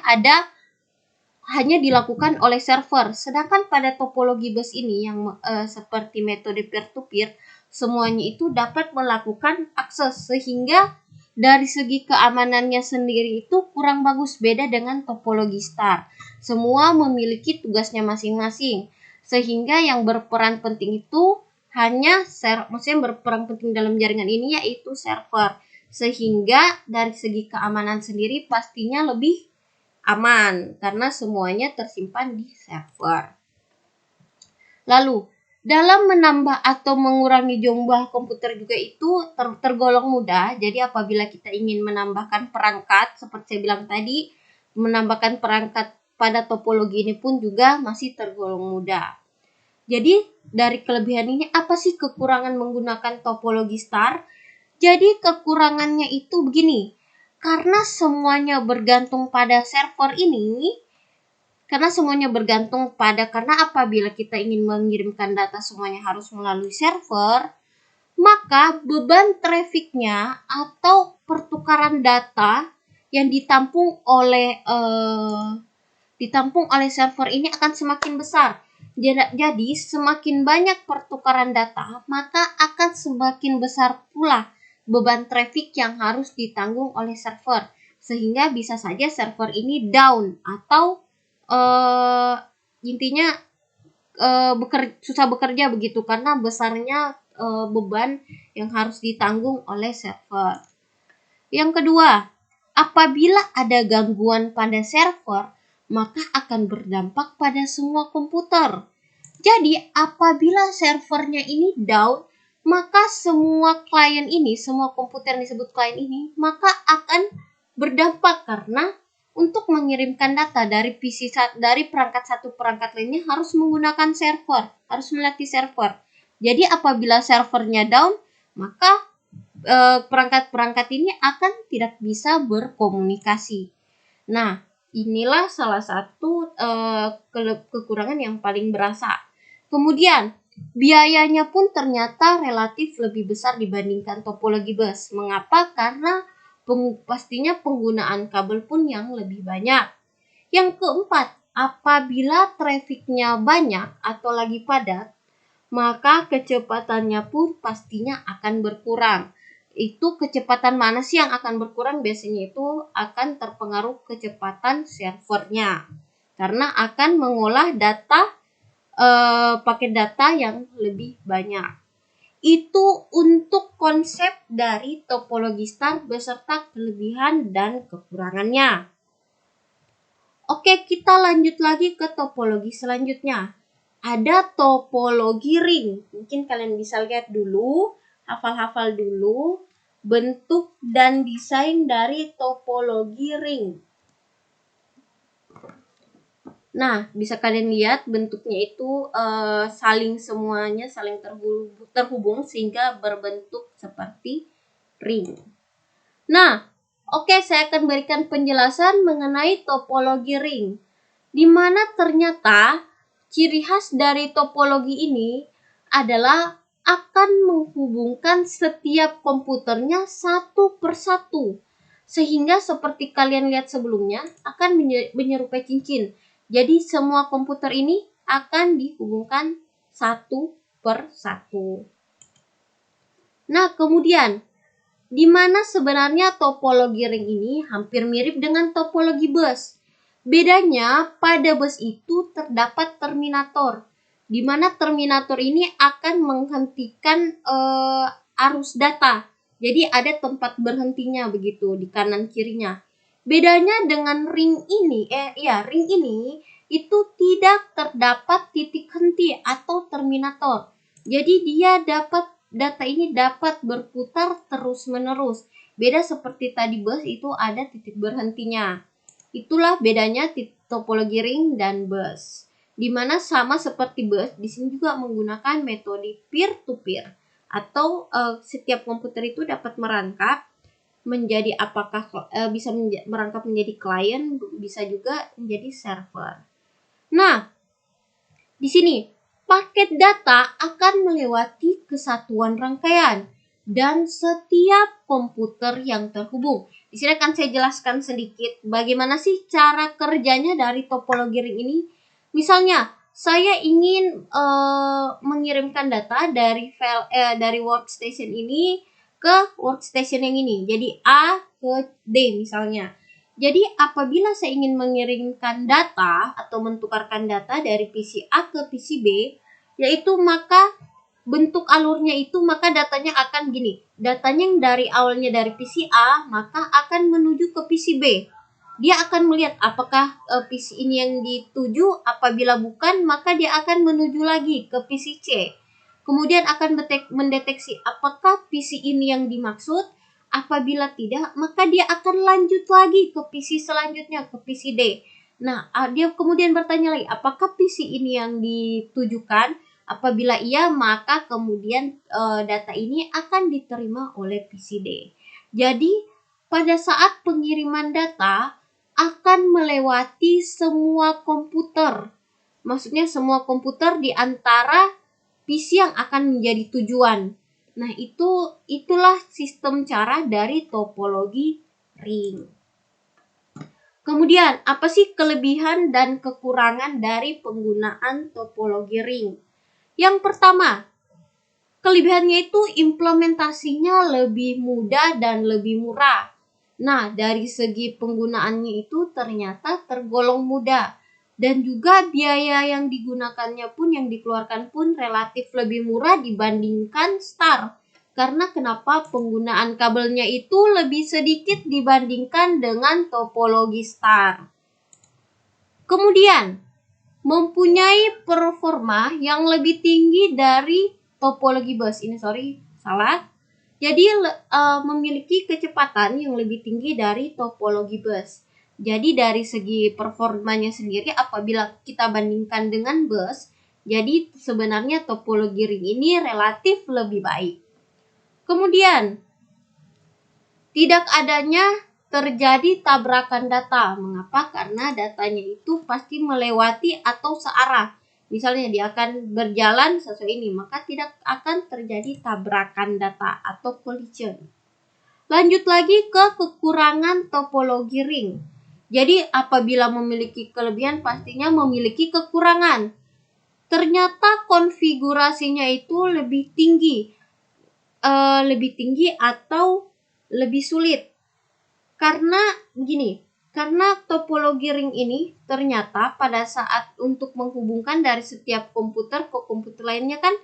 dilakukan oleh server. Sedangkan pada topologi bus ini yang seperti metode peer-to-peer, semuanya itu dapat melakukan akses, sehingga dari segi keamanannya sendiri itu kurang bagus, beda dengan topologi star. Semua memiliki tugasnya masing-masing. Sehingga yang berperan penting itu hanya maksudnya berperan penting dalam jaringan ini yaitu server. Sehingga dari segi keamanan sendiri pastinya lebih aman karena semuanya tersimpan di server. Lalu, dalam menambah atau mengurangi jumlah komputer juga itu tergolong mudah. Jadi apabila kita ingin menambahkan perangkat, seperti saya bilang tadi, menambahkan perangkat pada topologi ini pun juga masih tergolong mudah. Jadi dari kelebihan ini apa sih kekurangan menggunakan topologi star? Jadi kekurangannya itu begini, karena semuanya bergantung pada server ini, karena apabila kita ingin mengirimkan data semuanya harus melalui server, maka beban trafficnya atau pertukaran data yang ditampung oleh server ini akan semakin besar. Jadi semakin banyak pertukaran data, maka akan semakin besar pula beban traffic yang harus ditanggung oleh server. Sehingga bisa saja server ini down atau intinya susah bekerja begitu karena besarnya beban yang harus ditanggung oleh server. Yang kedua, apabila ada gangguan pada server, maka akan berdampak pada semua komputer. Jadi apabila servernya ini down, maka semua komputer yang disebut klien ini, maka akan berdampak karena untuk mengirimkan data dari dari perangkat satu perangkat lainnya harus menggunakan server, harus melatih server. Jadi apabila servernya down, maka perangkat-perangkat ini akan tidak bisa berkomunikasi. Nah, inilah salah satu kekurangan yang paling berasa. Kemudian, biayanya pun ternyata relatif lebih besar dibandingkan topologi bus. Mengapa? Karena pastinya penggunaan kabel pun yang lebih banyak. Yang keempat, apabila trafiknya banyak atau lagi padat, maka kecepatannya pun pastinya akan berkurang. Itu kecepatan mana sih yang akan berkurang? Biasanya itu akan terpengaruh kecepatan servernya. Karena akan mengolah data, paket data yang lebih banyak. Itu untuk konsep dari topologi star beserta kelebihan dan kekurangannya. Oke, kita lanjut lagi ke topologi selanjutnya. Ada topologi ring. Mungkin kalian bisa lihat dulu, hafal-hafal dulu bentuk dan desain dari topologi ring. Nah, bisa kalian lihat bentuknya itu semuanya saling terhubung sehingga berbentuk seperti ring. Nah, oke, saya akan berikan penjelasan mengenai topologi ring, di mana ternyata ciri khas dari topologi ini adalah akan menghubungkan setiap komputernya satu persatu. Sehingga seperti kalian lihat sebelumnya akan menyerupai cincin. Jadi semua komputer ini akan dihubungkan satu persatu. Nah, kemudian di mana sebenarnya topologi ring ini hampir mirip dengan topologi bus. Bedanya pada bus itu terdapat terminator, di mana terminator ini akan menghentikan arus data. Jadi ada tempat berhentinya begitu di kanan kirinya. Bedanya dengan ring ini, ring ini itu tidak terdapat titik henti atau terminator. Jadi data ini dapat berputar terus-menerus. Beda seperti tadi bus itu ada titik berhentinya. Itulah bedanya topologi ring dan bus. Di mana sama seperti bus, di sini juga menggunakan metode peer-to-peer atau setiap komputer itu dapat merangkap menjadi bisa merangkap menjadi klien, bisa juga menjadi server. Nah, di sini paket data akan melewati kesatuan rangkaian dan setiap komputer yang terhubung. Di sini akan saya jelaskan sedikit bagaimana sih cara kerjanya dari topologi ring ini. Misalnya, saya ingin mengirimkan data dari workstation ini ke workstation yang ini. Jadi A ke D misalnya. Jadi apabila saya ingin mengirimkan data atau mentukarkan data dari PC A ke PC B, yaitu maka bentuk alurnya itu maka datanya akan gini. Datanya yang dari awalnya dari PC A maka akan menuju ke PC B. Dia akan melihat apakah PC ini yang dituju, apabila bukan maka dia akan menuju lagi ke PC C. Kemudian akan mendeteksi apakah PC ini yang dimaksud. Apabila tidak, maka dia akan lanjut lagi ke PC selanjutnya, ke PC D. Nah, dia kemudian bertanya lagi, apakah PC ini yang ditujukan? Apabila iya, maka kemudian data ini akan diterima oleh PC D. Jadi, pada saat pengiriman data akan melewati semua komputer. Maksudnya semua komputer di antara PC yang akan menjadi tujuan. Nah, itulah sistem cara dari topologi ring. Kemudian, apa sih kelebihan dan kekurangan dari penggunaan topologi ring? Yang pertama, kelebihannya itu implementasinya lebih mudah dan lebih murah. Nah, dari segi penggunaannya itu ternyata tergolong mudah. Dan juga biaya yang digunakannya pun, yang dikeluarkan pun relatif lebih murah dibandingkan star. Karena kenapa penggunaan kabelnya itu lebih sedikit dibandingkan dengan topologi star. Kemudian, mempunyai performa yang lebih tinggi dari topologi bus. Salah. Jadi memiliki kecepatan yang lebih tinggi dari topologi bus. Jadi dari segi performanya sendiri apabila kita bandingkan dengan bus, jadi sebenarnya topologi ring ini relatif lebih baik. Kemudian, tidak adanya terjadi tabrakan data. Mengapa? Karena datanya itu pasti melewati atau searah. Misalnya dia akan berjalan sesuai ini, maka tidak akan terjadi tabrakan data atau collision. Lanjut lagi ke kekurangan topologi ring. Jadi apabila memiliki kelebihan pastinya memiliki kekurangan. Ternyata konfigurasinya itu lebih tinggi atau lebih sulit. Karena topologi ring ini ternyata pada saat untuk menghubungkan dari setiap komputer ke komputer lainnya kan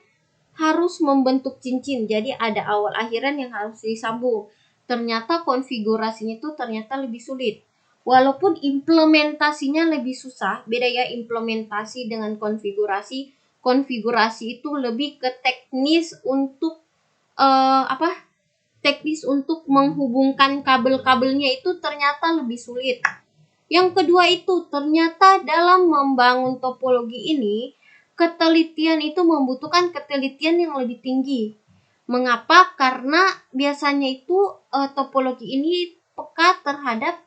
harus membentuk cincin. Jadi ada awal akhiran yang harus disambung. Ternyata konfigurasinya itu ternyata lebih sulit. Walaupun implementasinya lebih susah, beda ya implementasi dengan konfigurasi. Konfigurasi itu lebih ke teknis untuk menghubungkan kabel-kabelnya itu ternyata lebih sulit. Yang kedua itu ternyata dalam membangun topologi ini ketelitian itu membutuhkan ketelitian yang lebih tinggi. Mengapa? Karena biasanya itu topologi ini peka terhadap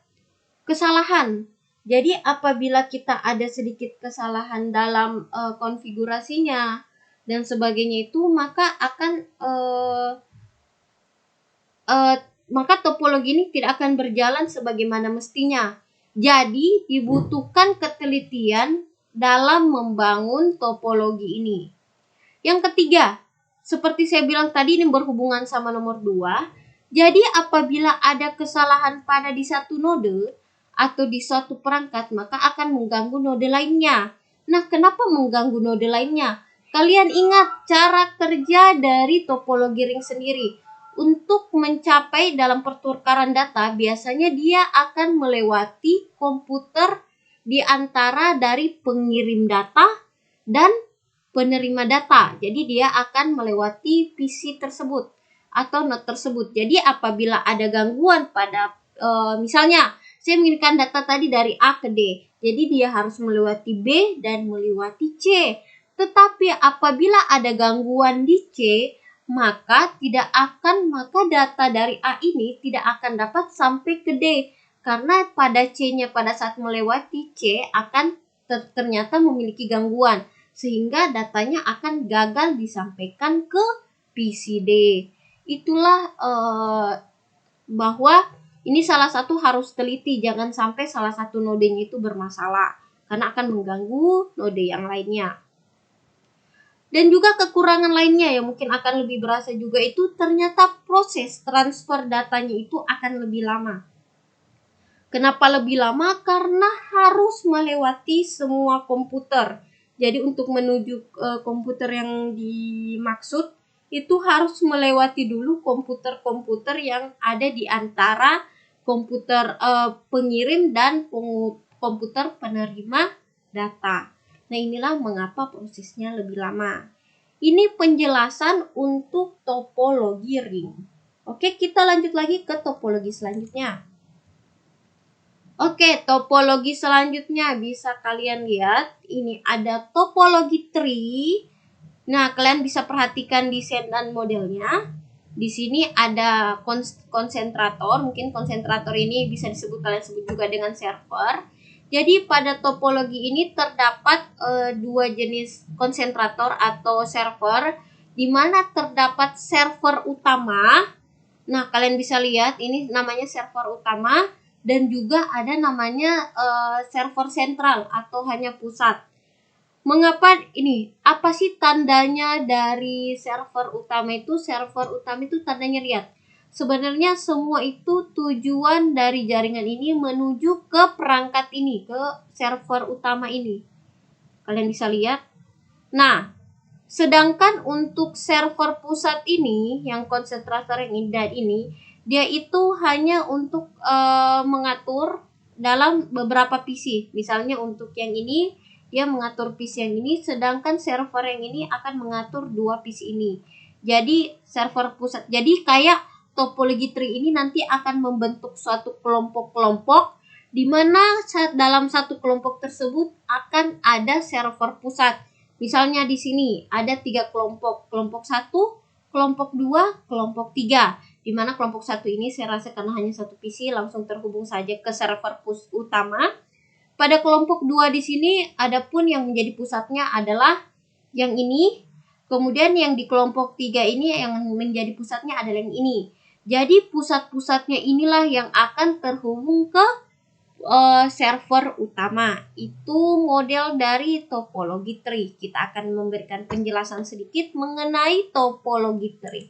kesalahan. Jadi apabila kita ada sedikit kesalahan dalam konfigurasinya dan sebagainya itu maka topologi ini tidak akan berjalan sebagaimana mestinya. Jadi dibutuhkan ketelitian dalam membangun topologi ini. Yang ketiga, seperti saya bilang tadi ini berhubungan sama nomor 2. Jadi apabila ada kesalahan pada di satu node atau di suatu perangkat maka akan mengganggu node lainnya. Nah, kenapa mengganggu node lainnya? Kalian ingat cara kerja dari topologi ring sendiri. Untuk mencapai dalam pertukaran data, biasanya dia akan melewati komputer di antara dari pengirim data dan penerima data. Jadi dia akan melewati PC tersebut atau node tersebut. Jadi apabila ada gangguan pada misalnya saya mengirimkan data tadi dari A ke D. Jadi dia harus melewati B dan melewati C. Tetapi apabila ada gangguan di C, maka data dari A ini tidak akan dapat sampai ke D. Karena pada C-nya pada saat melewati C akan ternyata memiliki gangguan. Sehingga datanya akan gagal disampaikan ke PCD. Itulah bahwa ini salah satu harus teliti. Jangan sampai salah satu nodenya itu bermasalah. Karena akan mengganggu node yang lainnya. Dan juga kekurangan lainnya yang mungkin akan lebih berasa juga itu ternyata proses transfer datanya itu akan lebih lama. Kenapa lebih lama? Karena harus melewati semua komputer. Jadi untuk menuju komputer yang dimaksud itu harus melewati dulu komputer-komputer yang ada di antara komputer pengirim dan komputer penerima data. Nah, inilah mengapa prosesnya lebih lama. Ini penjelasan untuk topologi ring. Oke, kita lanjut lagi ke topologi selanjutnya. Oke, topologi selanjutnya bisa kalian lihat. Ini ada topologi tree. Nah, kalian bisa perhatikan desain dan modelnya. Di sini ada konsentrator. Mungkin konsentrator ini bisa disebut, kalian sebut juga dengan server. Jadi pada topologi ini terdapat dua jenis konsentrator atau server, di mana terdapat server utama. Nah, kalian bisa lihat ini namanya server utama, dan juga ada namanya server sentral atau hanya pusat. Mengapa ini? Apa sih tandanya dari server utama itu? Server utama itu tandanya, lihat. Sebenarnya semua itu tujuan dari jaringan ini menuju ke perangkat ini, ke server utama ini. Kalian bisa lihat. Nah, sedangkan untuk server pusat ini, yang konsentrator yang indah ini, dia itu hanya untuk mengatur dalam beberapa PC. Misalnya untuk yang ini, dia mengatur PC yang ini, sedangkan server yang ini akan mengatur dua PC ini. Jadi server pusat, jadi kayak topologi tree ini nanti akan membentuk suatu kelompok-kelompok, di mana dalam satu kelompok tersebut akan ada server pusat. Misalnya di sini ada 3 kelompok, kelompok 1, kelompok 2, kelompok 3. Di mana kelompok 1 ini saya rasa karena hanya satu PC langsung terhubung saja ke server utama. Pada kelompok 2 di sini adapun yang menjadi pusatnya adalah yang ini. Kemudian yang di kelompok 3 ini yang menjadi pusatnya adalah yang ini. Jadi pusat-pusatnya inilah yang akan terhubung ke server utama. Itu model dari topologi tree. Kita akan memberikan penjelasan sedikit mengenai topologi tree.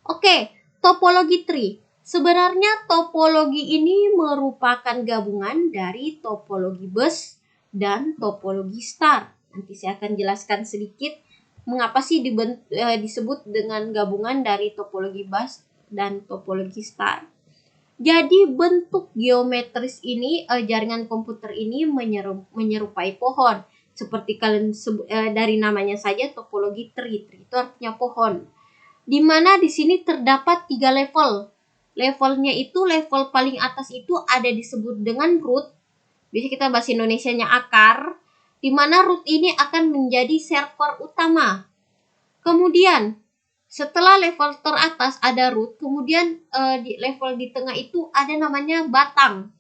Oke, topologi tree. Sebenarnya topologi ini merupakan gabungan dari topologi bus dan topologi star. Nanti saya akan jelaskan sedikit mengapa sih disebut dengan gabungan dari topologi bus dan topologi star. Jadi bentuk geometris ini, jaringan komputer ini menyerupai pohon. Seperti kalian dari namanya saja topologi tree. Tree itu artinya pohon. Di mana di sini terdapat 3 level. Levelnya itu, level paling atas itu ada disebut dengan root. Biasanya kita bahasa Indonesianya akar. Di mana root ini akan menjadi server utama. Kemudian setelah level teratas ada root, kemudian di level di tengah itu ada namanya batang.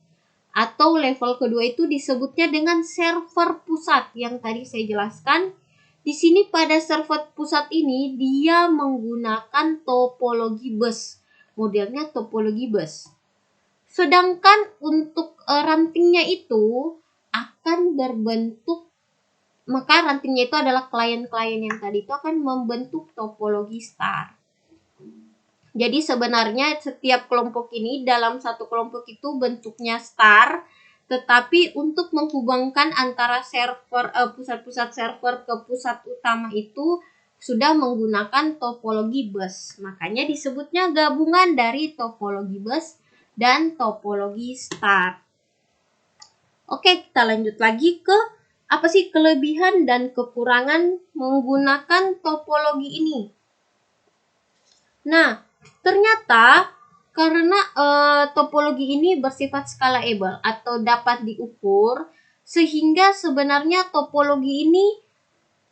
Atau level kedua itu disebutnya dengan server pusat yang tadi saya jelaskan. Di sini pada server pusat ini dia menggunakan topologi bus. Modelnya topologi bus. Sedangkan untuk rantingnya itu akan berbentuk, maka rantingnya itu adalah klien-klien yang tadi itu akan membentuk topologi star. Jadi sebenarnya setiap kelompok ini dalam satu kelompok itu bentuknya star, tetapi untuk menghubungkan antara server pusat-pusat server ke pusat utama itu sudah menggunakan topologi bus. Makanya disebutnya gabungan dari topologi bus dan topologi star. Oke, kita lanjut lagi ke apa sih kelebihan dan kekurangan menggunakan topologi ini? Nah, ternyata karena topologi ini bersifat scalable atau dapat diukur, sehingga sebenarnya topologi ini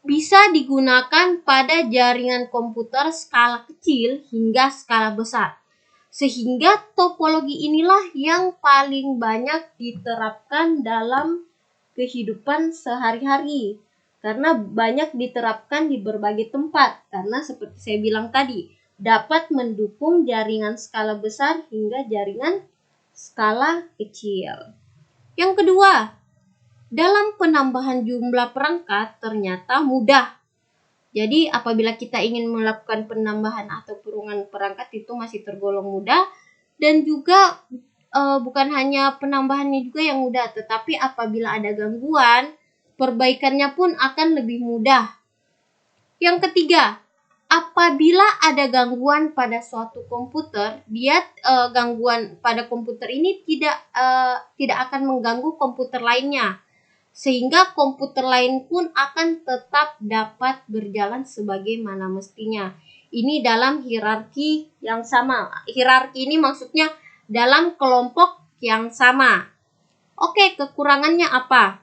bisa digunakan pada jaringan komputer skala kecil hingga skala besar. Sehingga topologi inilah yang paling banyak diterapkan dalam kehidupan sehari-hari. Karena banyak diterapkan di berbagai tempat. Karena seperti saya bilang tadi, dapat mendukung jaringan skala besar hingga jaringan skala kecil. Yang kedua, dalam penambahan jumlah perangkat ternyata mudah. Jadi apabila kita ingin melakukan penambahan atau penurunan perangkat itu masih tergolong mudah, dan juga bukan hanya penambahannya juga yang mudah, tetapi apabila ada gangguan, perbaikannya pun akan lebih mudah. Yang ketiga, apabila ada gangguan pada suatu komputer, gangguan pada komputer ini tidak akan mengganggu komputer lainnya, sehingga komputer lain pun akan tetap dapat berjalan sebagaimana mestinya. Ini dalam hierarki yang sama. Hierarki ini maksudnya dalam kelompok yang sama. Oke, kekurangannya apa?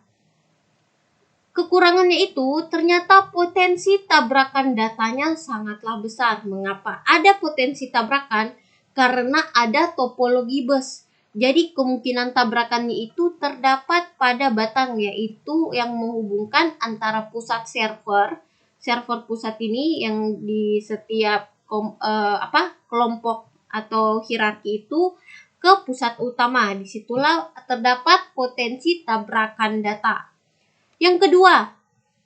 Kekurangannya itu ternyata potensi tabrakan datanya sangatlah besar. Mengapa ada potensi tabrakan? Karena ada topologi bus. Jadi kemungkinan tabrakannya itu terdapat pada batang, yaitu yang menghubungkan antara pusat server pusat ini yang di setiap kelompok atau hierarki itu ke pusat utama. Disitulah terdapat potensi tabrakan data. Yang kedua,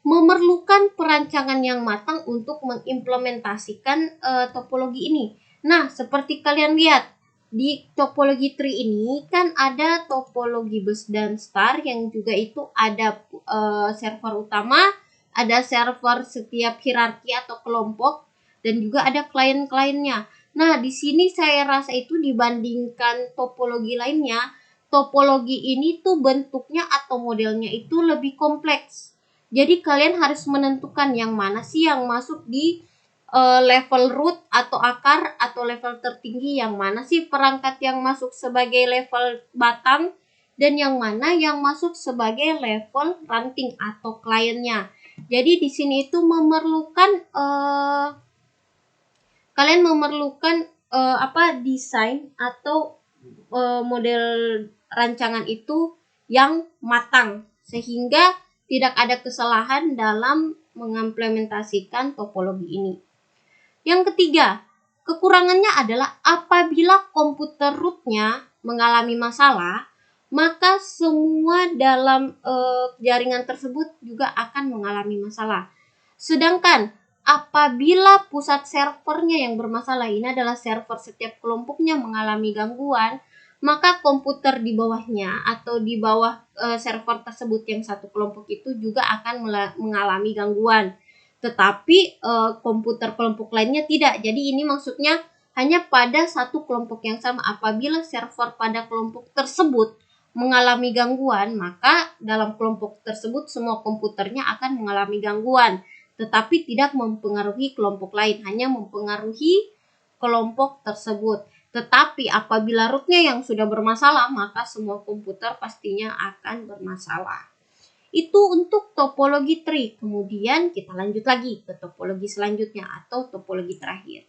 memerlukan perancangan yang matang untuk mengimplementasikan topologi ini. Nah, seperti kalian lihat, di topologi tree ini kan ada topologi bus dan star yang juga itu ada server utama, ada server setiap hierarki atau kelompok, dan juga ada klien-kliennya. Nah, di sini saya rasa itu dibandingkan topologi lainnya, topologi ini tuh bentuknya atau modelnya itu lebih kompleks. Jadi kalian harus menentukan yang mana sih yang masuk di level root atau akar atau level tertinggi, yang mana sih perangkat yang masuk sebagai level batang dan yang mana yang masuk sebagai level ranting atau kliennya. Jadi di sini itu kalian memerlukan desain atau model rancangan itu yang matang sehingga tidak ada kesalahan dalam mengimplementasikan topologi ini. Yang ketiga, kekurangannya adalah apabila komputer rootnya mengalami masalah, maka semua dalam jaringan tersebut juga akan mengalami masalah. Sedangkan apabila pusat servernya yang bermasalah, ini adalah server setiap kelompoknya mengalami gangguan, maka komputer di bawahnya atau di bawah server tersebut yang satu kelompok itu juga akan mengalami gangguan. Tetapi komputer kelompok lainnya tidak. Jadi ini maksudnya hanya pada satu kelompok yang sama. Apabila server pada kelompok tersebut mengalami gangguan, maka dalam kelompok tersebut semua komputernya akan mengalami gangguan. Tetapi tidak mempengaruhi kelompok lain, hanya mempengaruhi kelompok tersebut. Tetapi apabila rootnya yang sudah bermasalah, maka semua komputer pastinya akan bermasalah. Itu untuk topologi tree. Kemudian kita lanjut lagi ke topologi selanjutnya atau topologi terakhir.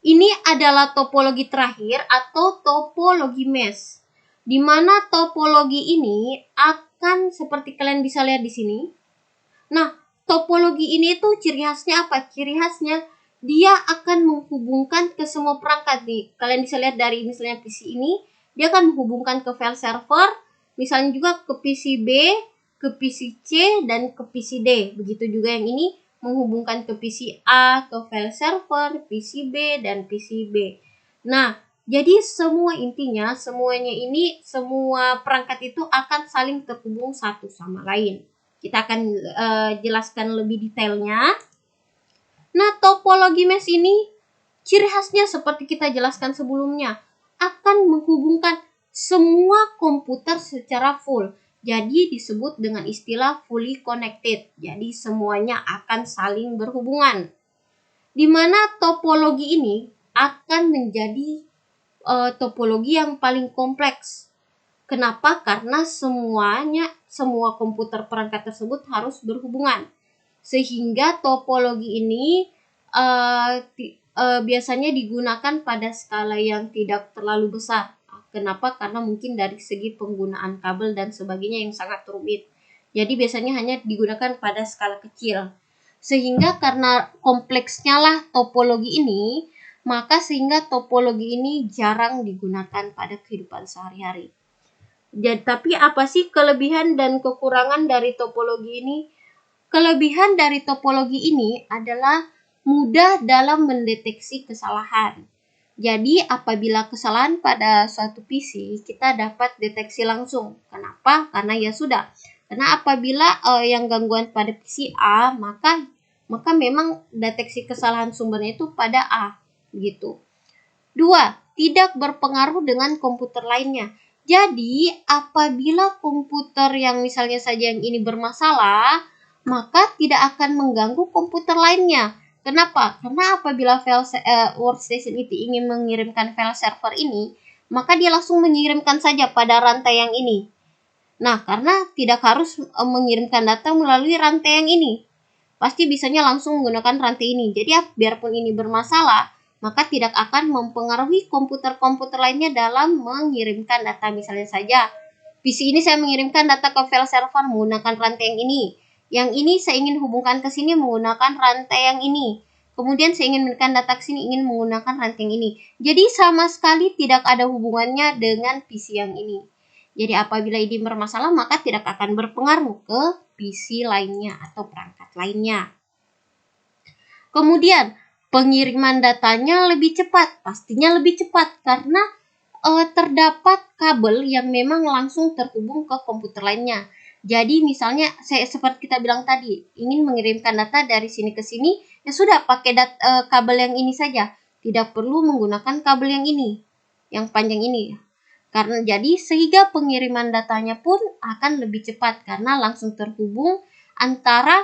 Ini adalah topologi terakhir atau topologi mesh. Di mana topologi ini akan seperti kalian bisa lihat di sini. Nah, topologi ini tuh ciri khasnya apa? Ciri khasnya dia akan menghubungkan ke semua perangkat nih. Kalian bisa lihat dari misalnya PC ini, dia akan menghubungkan ke file server, misalnya juga ke PC B, ke PC C, dan ke PC D. Begitu juga yang ini menghubungkan ke PC A, ke file server, PC B, dan PC B. Nah, jadi semuanya ini, semua perangkat itu akan saling terhubung satu sama lain. Kita akan jelaskan lebih detailnya. Nah, topologi mesh ini ciri khasnya seperti kita jelaskan sebelumnya, akan menghubungkan semua komputer secara full. Jadi disebut dengan istilah fully connected. Jadi semuanya akan saling berhubungan. Di mana topologi ini akan menjadi topologi yang paling kompleks. Kenapa? Karena semua komputer perangkat tersebut harus berhubungan. Sehingga topologi ini biasanya digunakan pada skala yang tidak terlalu besar. Kenapa? Karena mungkin dari segi penggunaan kabel dan sebagainya yang sangat rumit. Jadi biasanya hanya digunakan pada skala kecil. Sehingga karena kompleksnya lah topologi ini, maka sehingga topologi ini jarang digunakan pada kehidupan sehari-hari. Jadi, tapi apa sih kelebihan dan kekurangan dari topologi ini? Kelebihan dari topologi ini adalah mudah dalam mendeteksi kesalahan. Jadi apabila kesalahan pada suatu PC, kita dapat deteksi langsung. Kenapa? Karena ya sudah. Karena apabila yang gangguan pada PC A, maka memang deteksi kesalahan sumbernya itu pada A, gitu. 2. Tidak berpengaruh dengan komputer lainnya. Jadi, apabila komputer yang misalnya saja yang ini bermasalah, maka tidak akan mengganggu komputer lainnya. Kenapa? Karena apabila workstation itu ingin mengirimkan file server ini, maka dia langsung mengirimkan saja pada rantai yang ini. Nah, karena tidak harus mengirimkan data melalui rantai yang ini, pasti bisanya langsung menggunakan rantai ini. Jadi, biarpun ini bermasalah, maka tidak akan mempengaruhi komputer-komputer lainnya dalam mengirimkan data. Misalnya saja, PC ini saya mengirimkan data ke file server menggunakan rantai yang ini. Yang ini saya ingin hubungkan ke sini menggunakan rantai yang ini. Kemudian saya ingin mengirimkan data ke sini ingin menggunakan rantai yang ini. Jadi sama sekali tidak ada hubungannya dengan PC yang ini. Jadi apabila ini bermasalah maka tidak akan berpengaruh ke PC lainnya atau perangkat lainnya. Kemudian pengiriman datanya lebih cepat, pastinya lebih cepat karena terdapat kabel yang memang langsung terhubung ke komputer lainnya. Jadi misalnya seperti kita bilang tadi, ingin mengirimkan data dari sini ke sini, ya sudah pakai kabel yang ini saja, tidak perlu menggunakan kabel yang ini, yang panjang ini. Karena jadi sehingga pengiriman datanya pun akan lebih cepat karena langsung terhubung antara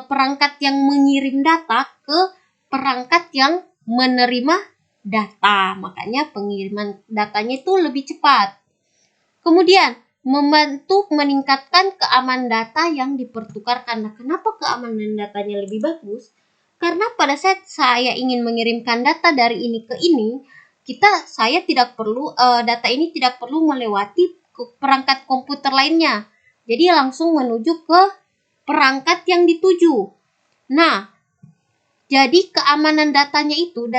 perangkat yang mengirim data ke perangkat yang menerima data. Makanya pengiriman datanya itu lebih cepat. Kemudian, membantu meningkatkan keamanan data yang dipertukarkan. Nah, kenapa keamanan datanya lebih bagus? Karena pada saat saya ingin mengirimkan data dari ini ke ini, saya tidak perlu data ini tidak perlu melewati perangkat komputer lainnya. Jadi langsung menuju ke perangkat yang dituju. Nah, jadi keamanan datanya itu,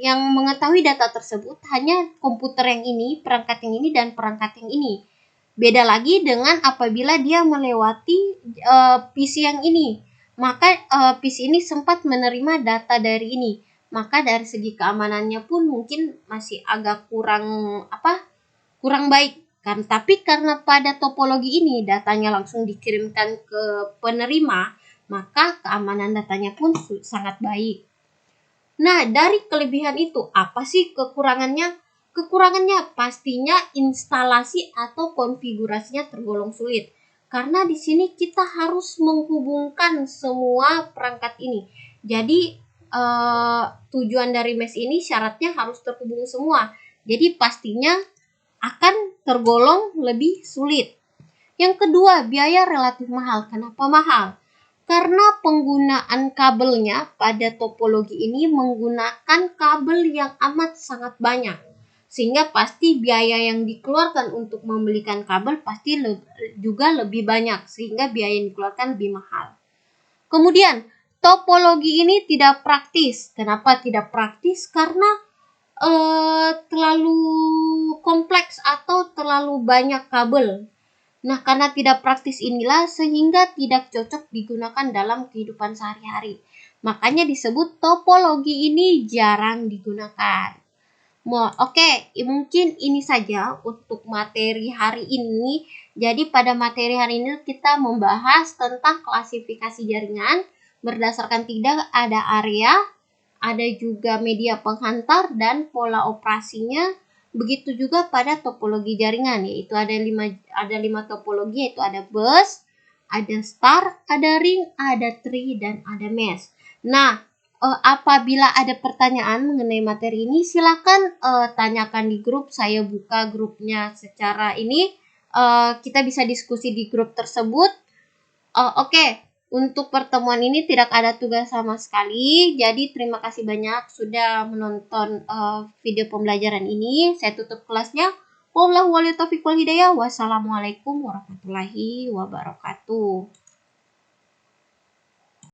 yang mengetahui data tersebut hanya komputer yang ini, perangkat yang ini, dan perangkat yang ini. Beda lagi dengan apabila dia melewati PC yang ini, maka PC ini sempat menerima data dari ini. Maka dari segi keamanannya pun mungkin masih agak kurang baik. Tapi karena pada topologi ini datanya langsung dikirimkan ke penerima, maka keamanan datanya pun sangat baik. Nah, dari kelebihan itu, apa sih kekurangannya? Kekurangannya pastinya instalasi atau konfigurasinya tergolong sulit. Karena di sini kita harus menghubungkan semua perangkat ini. Jadi, tujuan dari mesh ini syaratnya harus terhubung semua. Jadi, pastinya akan tergolong lebih sulit. Yang kedua, biaya relatif mahal. Kenapa mahal? Karena penggunaan kabelnya pada topologi ini menggunakan kabel yang amat sangat banyak. Sehingga pasti biaya yang dikeluarkan untuk membelikan kabel pasti juga lebih banyak. Sehingga biaya yang dikeluarkan lebih mahal. Kemudian, topologi ini tidak praktis. Kenapa tidak praktis? Karena terlalu kompleks atau terlalu banyak kabel. Nah, karena tidak praktis inilah sehingga tidak cocok digunakan dalam kehidupan sehari-hari. Makanya disebut topologi ini jarang digunakan. Oke, mungkin ini saja untuk materi hari ini. Jadi pada materi hari ini kita membahas tentang klasifikasi jaringan berdasarkan tidak ada area, ada juga media penghantar dan pola operasinya. Begitu juga pada topologi jaringan, yaitu ada lima topologi, yaitu ada bus, ada star, ada ring, ada tree, dan ada mesh. Nah, apabila ada pertanyaan mengenai materi ini, silakan tanyakan di grup. Saya buka grupnya secara ini. Kita bisa diskusi di grup tersebut. Oke. Untuk pertemuan ini tidak ada tugas sama sekali. Jadi terima kasih banyak sudah menonton video pembelajaran ini. Saya tutup kelasnya. Wassalamualaikum warahmatullahi wabarakatuh.